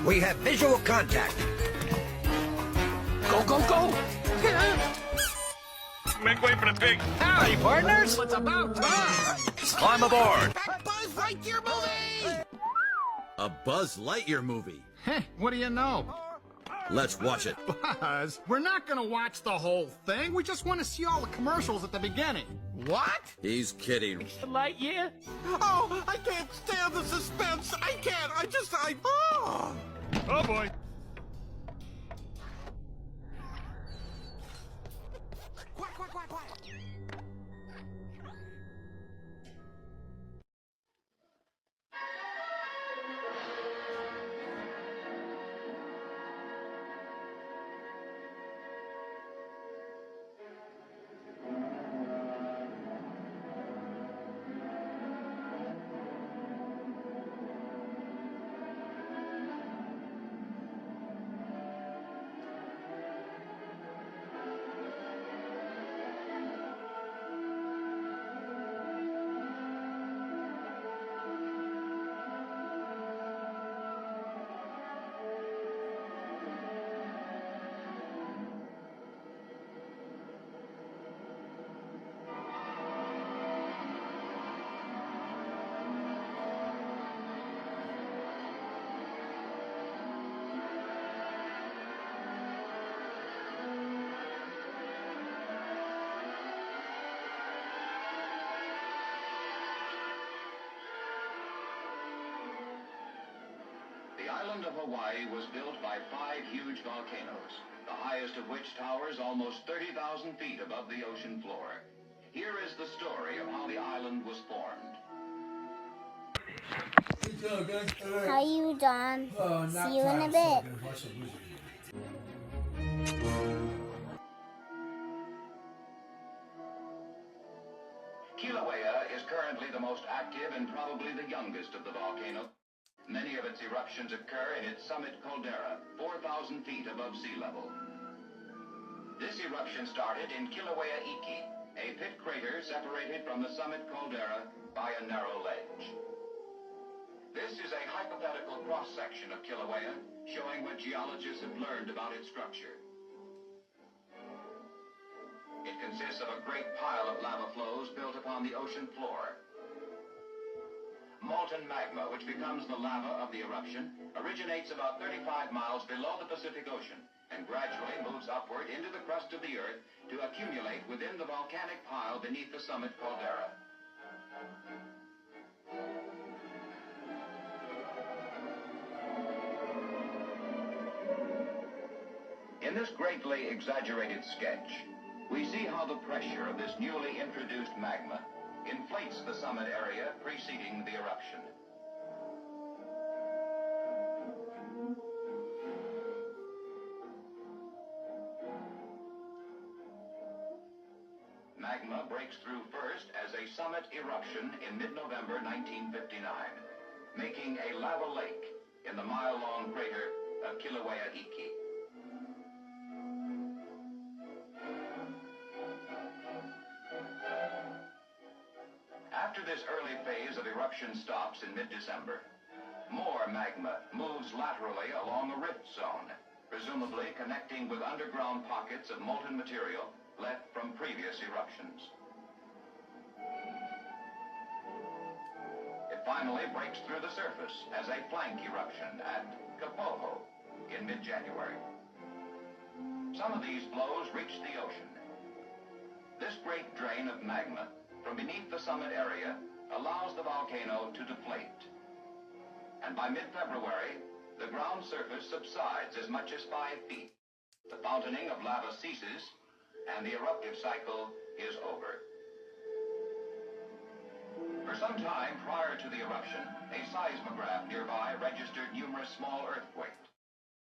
We have visual contact. Go, go, go! Make way for the pig. Howdy, partners! It's about time! Climb aboard. Buzz Lightyear movie! A Buzz Lightyear movie. Hey, what do you know? Let's watch it. Buzz, we're not gonna watch the whole thing. We just want to see all the commercials at the beginning. What? He's kidding. Lightyear? Oh, I can't stand the suspense. I can't. Oh! Oh boy. Quiet, quiet, quiet, quiet. The island of Hawaii was built by 5 huge volcanoes, the highest of which towers almost 30,000 feet above the ocean floor. Here is the story of how the island was formed. How you, Don? See you in a bit. Kilauea is currently the most active and probably the youngest of the volcanoes. Many of its eruptions occur in its summit caldera, 4,000 feet above sea level. This eruption started in Kilauea Iki, a pit crater separated from the summit caldera by a narrow ledge. This is a hypothetical cross-section of Kilauea, showing what geologists have learned about its structure. It consists of a great pile of lava flows built upon the ocean floor. Molten magma, which becomes the lava of the eruption, originates about 35 miles below the Pacific Ocean and gradually moves upward into the crust of the Earth to accumulate within the volcanic pile beneath the summit caldera. In this greatly exaggerated sketch, we see how the pressure of this newly introduced magma inflates the summit area preceding the eruption. Magma breaks through first as a summit eruption in mid-November 1959, making a lava lake in the mile-long crater of Kilauea Iki. After this early phase of eruption stops in mid-December, more magma moves laterally along a rift zone, presumably connecting with underground pockets of molten material left from previous eruptions. It finally breaks through the surface as a flank eruption at Kapoho in mid-January. Some of these flows reach the ocean. This great drain of magma from beneath the summit area allows the volcano to deflate. And by mid-February, the ground surface subsides as much as 5 feet. The fountaining of lava ceases, and the eruptive cycle is over. For some time prior to the eruption, a seismograph nearby registered numerous small earthquakes.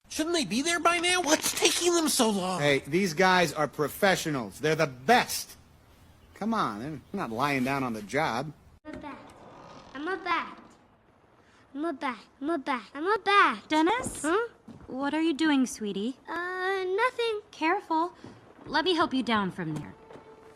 Shouldn't they be there by now? What's taking them so long? Hey, these guys are professionals. They're the best. Come on, they're not lying down on the job. I'm a bat. I'm a bat. I'm a bat. I'm a bat. I'm a bat. Dennis? Huh? What are you doing, sweetie? Nothing. Careful. Let me help you down from there.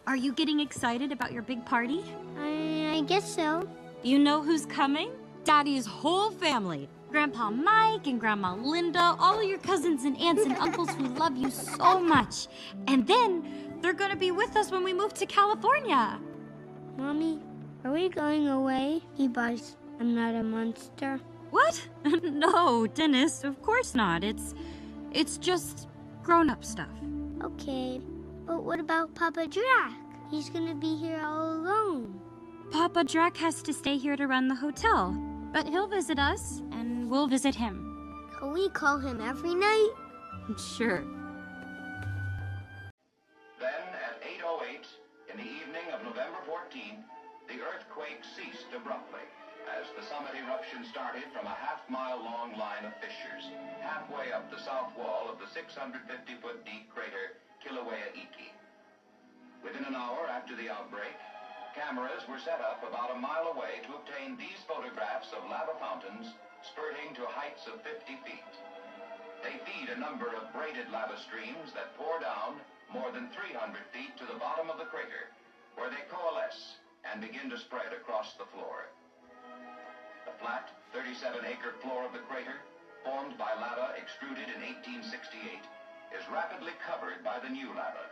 Are you getting excited about your big party? I guess so. You know who's coming? Daddy's whole family. Grandpa Mike and Grandma Linda, all of your cousins and aunts and uncles who love you so much. And then they're gonna be with us when we move to California. Mommy, are we going away? E-Buzz, I'm not a monster. What? No, Dennis, of course not. It's just grown-up stuff. Okay, but what about Papa Drac? He's gonna be here all alone. Papa Drac has to stay here to run the hotel, but he'll visit us, and we'll visit him. Can we call him every night? Sure. Then, at 8:08, in the evening of November 14th, the earthquake ceased abruptly as the summit eruption started from a half-mile-long line of fissures halfway up the south wall of the 650-foot deep crater Kilauea Iki. Within an hour after the outbreak, cameras were set up about a mile away to obtain these photographs of lava fountains spurting to heights of 50 feet. They feed a number of braided lava streams that pour down more than 300 feet to the bottom of the crater, where they coalesce and begin to spread across the floor. The flat, 37-acre floor of the crater, formed by lava extruded in 1868, is rapidly covered by the new lava.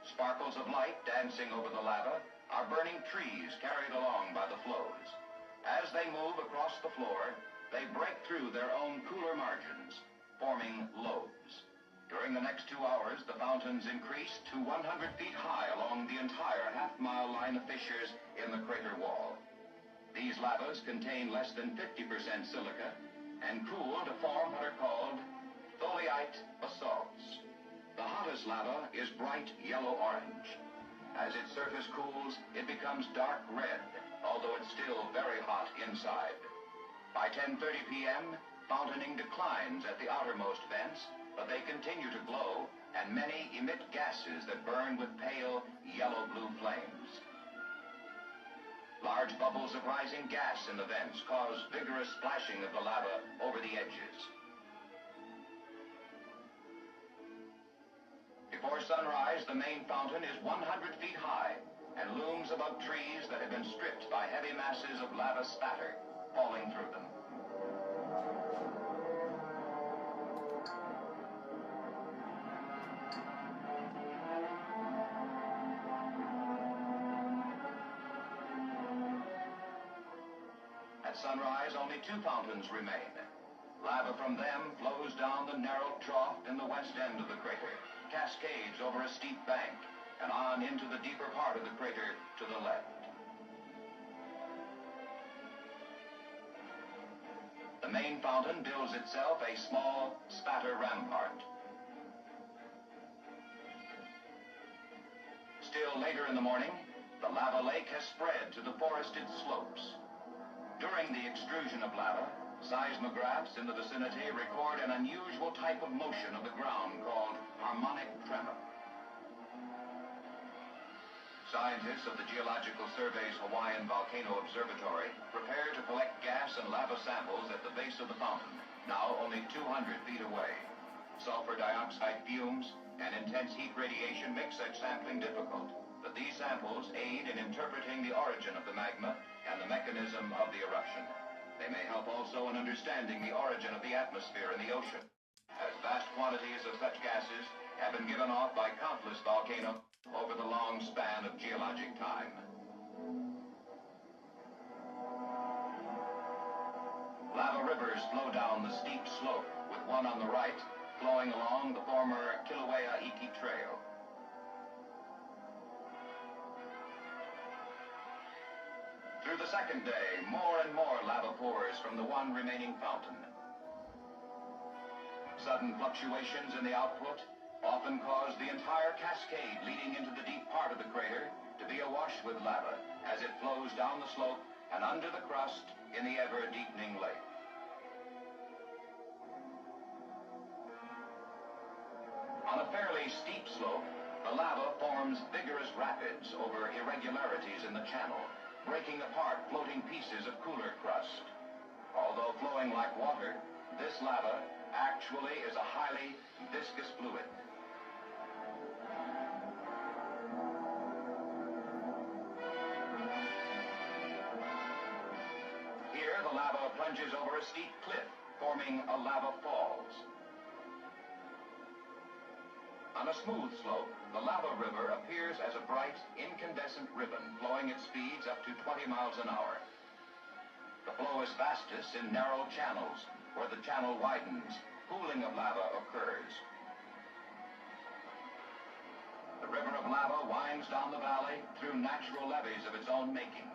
Sparkles of light dancing over the lava are burning trees carried along by the flows. As they move across the floor, they break through their own cooler margins, forming lobes. During the next 2 hours, the fountains increased to 100 feet high along the entire half-mile line of fissures in the crater wall. These lavas contain less than 50% silica and cool to form what are called tholeite basalts. The hottest lava is bright yellow-orange. As its surface cools, it becomes dark red, although it's still very hot inside. By 10:30 p.m., fountaining declines at the outermost vents, but they continue to glow, and many emit gases that burn with pale yellow-blue flames. Large bubbles of rising gas in the vents cause vigorous splashing of the lava over the edges. Before sunrise, the main fountain is 100 feet high and looms above trees that have been stripped by heavy masses of lava spatter falling through them. At sunrise, only 2 fountains remain. Lava from them flows down the narrow trough in the west end of the crater, cascades over a steep bank, and on into the deeper part of the crater to the left. The main fountain builds itself a small spatter rampart. Still later in the morning, the lava lake has spread to the forested slopes. During the extrusion of lava, seismographs in the vicinity record an unusual type of motion of the ground called harmonic tremor. Scientists of the Geological Survey's Hawaiian Volcano Observatory prepare to collect gas and lava samples at the base of the fountain, now only 200 feet away. Sulfur dioxide fumes and intense heat radiation make such sampling difficult, but these samples aid in interpreting the origin of the magma and the mechanism of the eruption. They may help also in understanding the origin of the atmosphere in the ocean, as vast quantities of such gases have been given off by countless volcanoes over the long span of geologic time. Lava rivers flow down the steep slope, with one on the right flowing along the former Kilauea Iki Trail. Through the second day, more and more lava pours from the one remaining fountain. Sudden fluctuations in the output often cause the entire cascade leading into the deep part of the crater to be awash with lava as it flows down the slope and under the crust in the ever-deepening lake. On a fairly steep slope, the lava forms vigorous rapids over irregularities in the channel, breaking apart floating pieces of cooler crust. Although flowing like water, this lava actually is a highly viscous fluid. Here, the lava steep cliff, forming a lava falls. On a smooth slope, the lava river appears as a bright, incandescent ribbon flowing at speeds up to 20 miles an hour. The flow is fastest in narrow channels, where the channel widens, cooling of lava occurs. The river of lava winds down the valley through natural levees of its own making.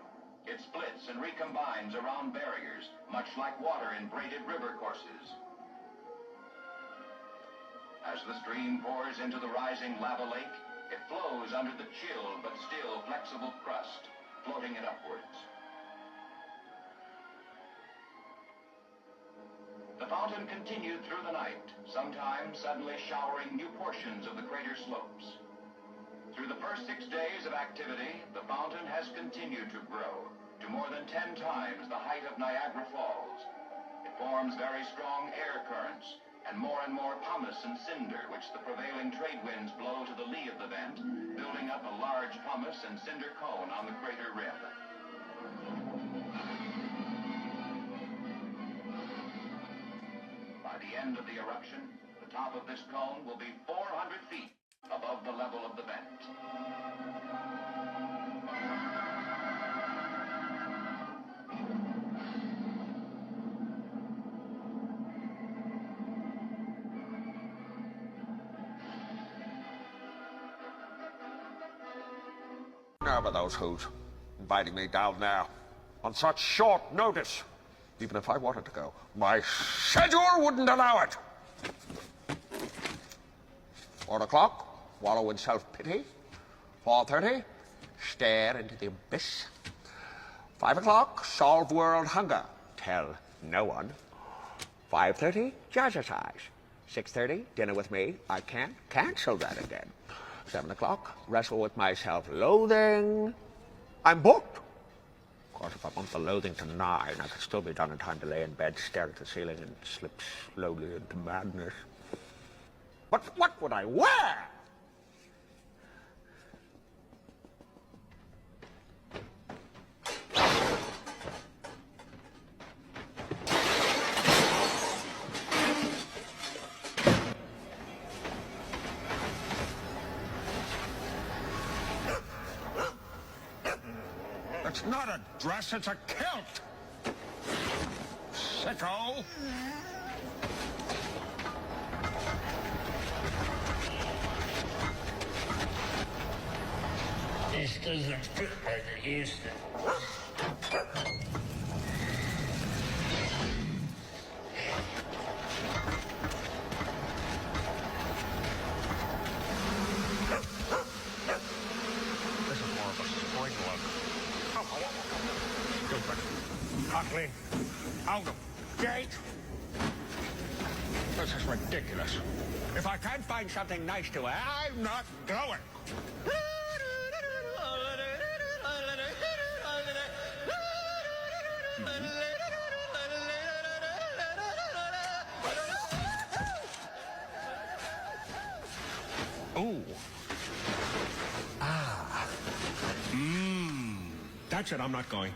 It splits and recombines around barriers, much like water in braided river courses. As the stream pours into the rising lava lake, it flows under the chill but still flexible crust, floating it upwards. The fountain continued through the night, sometimes suddenly showering new portions of the crater slopes. Through the first 6 days of activity, the fountain has continued to grow to more than 10 times the height of Niagara Falls. It forms very strong air currents and more pumice and cinder, which the prevailing trade winds blow to the lee of the vent, building up a large pumice and cinder cone on the crater rim. By the end of the eruption, the top of this cone will be 400 feet above the level of the vent. Now about those who's inviting me down there on such short notice. Even if I wanted to go, my schedule wouldn't allow it. 4 o'clock, wallow in self-pity. 4:30, stare into the abyss. 5 o'clock, solve world hunger. Tell no one. 5:30, jazzercise. 6:30, dinner with me. I can't cancel that again. 7 o'clock, wrestle with my self-loathing. I'm booked. Of course, if I want the loathing to 9, I could still be done in time to lay in bed, stare at the ceiling, and slip slowly into madness. But what would I wear? It's not a dress, it's a kilt! Sicko! This doesn't fit like it used to. This is more of a spring look. Stupid. Ugly. Out of date. This is ridiculous. If I can't find something nice to wear, I'm not going. Ooh. Ah. That's it, I'm not going.